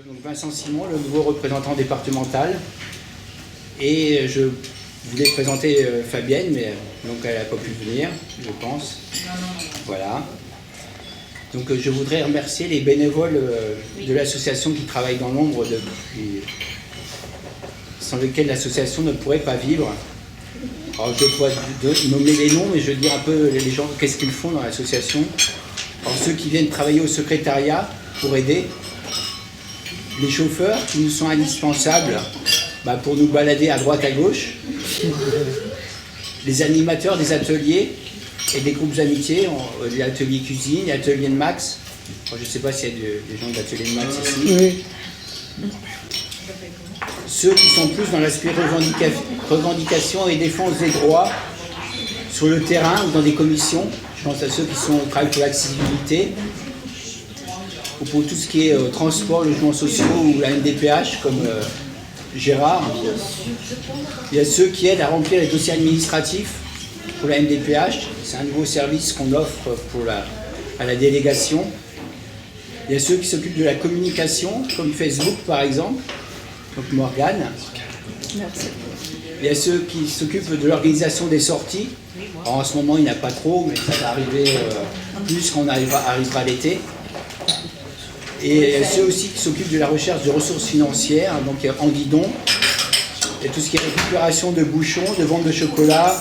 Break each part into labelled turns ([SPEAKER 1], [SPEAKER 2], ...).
[SPEAKER 1] donc Vincent Simon, le nouveau représentant départemental. Et je voulais présenter Fabienne, mais donc elle n'a pas pu venir, je pense. Voilà. Donc je voudrais remercier les bénévoles de l'association qui travaillent dans l'ombre depuis, sans lesquels l'association ne pourrait pas vivre. Alors je ne vais pas nommer les noms, mais je vais dire un peu les gens, qu'est-ce qu'ils font dans l'association. Alors ceux qui viennent travailler au secrétariat pour aider, les chauffeurs qui nous sont indispensables pour nous balader à droite à gauche, les animateurs des ateliers et des groupes amitiés, l'atelier cuisine, l'atelier de Max. Je ne sais pas s'il y a des gens de l'atelier de Max ici. Oui. Ceux qui sont plus dans l'aspect revendication et défense des droits sur le terrain ou dans des commissions. Je pense à ceux qui travaillent pour l'accessibilité ou pour tout ce qui est transport, logements sociaux ou la MDPH comme Gérard. Il y a ceux qui aident à remplir les dossiers administratifs pour la MDPH. C'est un nouveau service qu'on offre à la délégation. Il y a ceux qui s'occupent de la communication, comme Facebook par exemple, donc Morgane.
[SPEAKER 2] Merci.
[SPEAKER 1] Il y a ceux qui s'occupent de l'organisation des sorties. Alors, en ce moment, il n'y en a pas trop, mais ça va arriver plus quand on arrivera à l'été. Et ceux aussi qui s'occupent de la recherche de ressources financières, donc en guidon, et tout ce qui est récupération de bouchons, de vente de chocolat,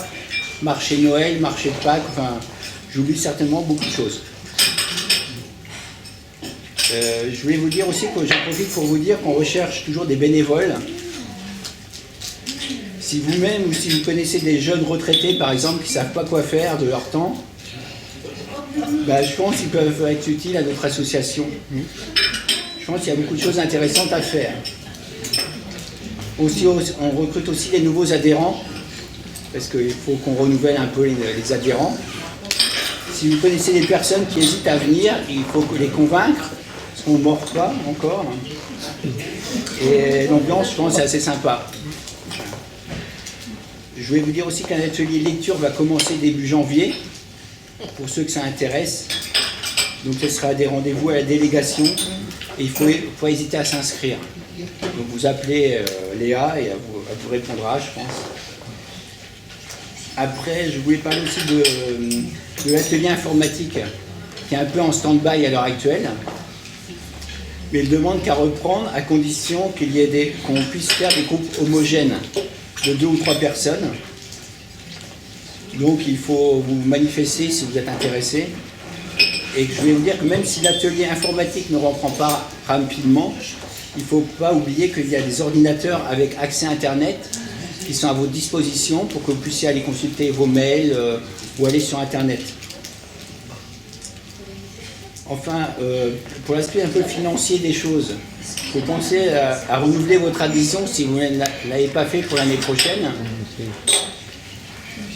[SPEAKER 1] marché Noël, marché de Pâques, enfin, j'oublie certainement beaucoup de choses. Je voulais vous dire aussi que j'en profite pour vous dire qu'on recherche toujours des bénévoles. Si vous-même ou si vous connaissez des jeunes retraités, par exemple, qui ne savent pas quoi faire de leur temps, je pense qu'ils peuvent être utiles à notre association. Je pense qu'il y a beaucoup de choses intéressantes à faire. Aussi, on recrute aussi des nouveaux adhérents, parce qu'il faut qu'on renouvelle un peu les adhérents. Si vous connaissez des personnes qui hésitent à venir, il faut les convaincre, parce qu'on ne mord pas encore. Et l'ambiance, je pense, c'est assez sympa. Je voulais vous dire aussi qu'un atelier lecture va commencer début janvier, pour ceux que ça intéresse. Donc ce sera des rendez-vous à la délégation, et il faut pas hésiter à s'inscrire. Donc vous appelez Léa, et elle vous répondra, je pense. Après, je voulais parler aussi de l'atelier informatique, qui est un peu en stand-by à l'heure actuelle. Mais il demande qu'à reprendre, à condition qu'on puisse faire des groupes homogènes de 2 ou 3 personnes. Donc il faut vous manifester si vous êtes intéressé. Et je vais vous dire que même si l'atelier informatique ne reprend pas rapidement, il ne faut pas oublier qu'il y a des ordinateurs avec accès Internet qui sont à votre disposition pour que vous puissiez aller consulter vos mails ou aller sur Internet. Enfin, pour l'aspect un peu financier des choses, il faut penser à renouveler votre adhésion si vous ne l'avez pas fait pour l'année prochaine,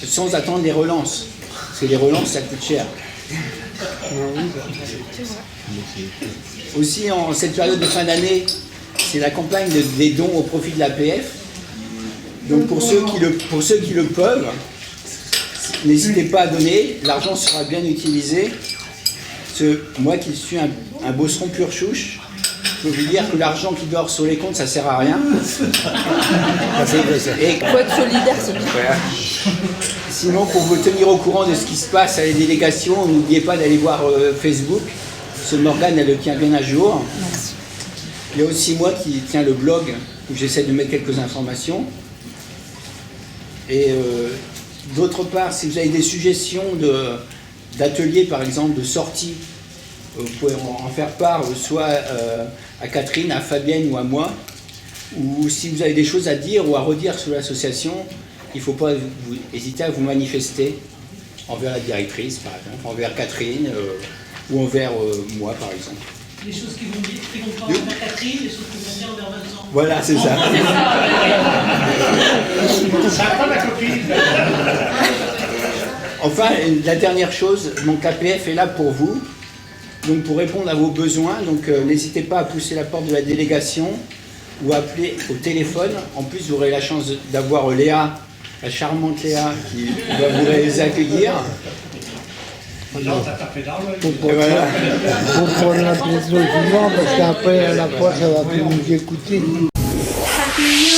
[SPEAKER 1] sans attendre les relances. Parce que les relances, ça coûte cher. Aussi, en cette période de fin d'année, c'est la campagne des dons au profit de l'APF. Donc pour ceux qui le peuvent, n'hésitez pas à donner, l'argent sera bien utilisé. Moi qui suis un bosseron pur chouche, je peux vous dire que l'argent qui dort sur les comptes, ça ne sert à rien.
[SPEAKER 2] Il faut être solidaire, c'est bien.
[SPEAKER 1] Voilà. Sinon, pour vous tenir au courant de ce qui se passe à la délégation, n'oubliez pas d'aller voir Facebook. Ce Morgane, elle le tient bien à jour.
[SPEAKER 2] Merci.
[SPEAKER 1] Il y a aussi moi qui tiens le blog, où j'essaie de mettre quelques informations. Et d'autre part, si vous avez des suggestions d'ateliers, par exemple, de sorties, vous pouvez en faire part soit à Catherine, à Fabienne ou à moi. Ou si vous avez des choses à dire ou à redire sur l'association, il ne faut pas hésiter à vous manifester envers la directrice, par exemple, envers Catherine ou envers moi, par exemple.
[SPEAKER 3] Les choses qui vont pas envers Catherine, les choses qui vont dire envers Vincent.
[SPEAKER 1] Voilà, c'est ça.
[SPEAKER 3] Ça prend la copine.
[SPEAKER 1] Enfin, la dernière chose, mon KPF est là pour vous, donc pour répondre à vos besoins. Donc n'hésitez pas à pousser la porte de la délégation ou appeler au téléphone. En plus, vous aurez la chance d'avoir Léa, la charmante Léa, qui va vous les accueillir.
[SPEAKER 4] Faut prendre la question suivante parce qu'après à la fois ça va plus nous écouter.
[SPEAKER 5] Happy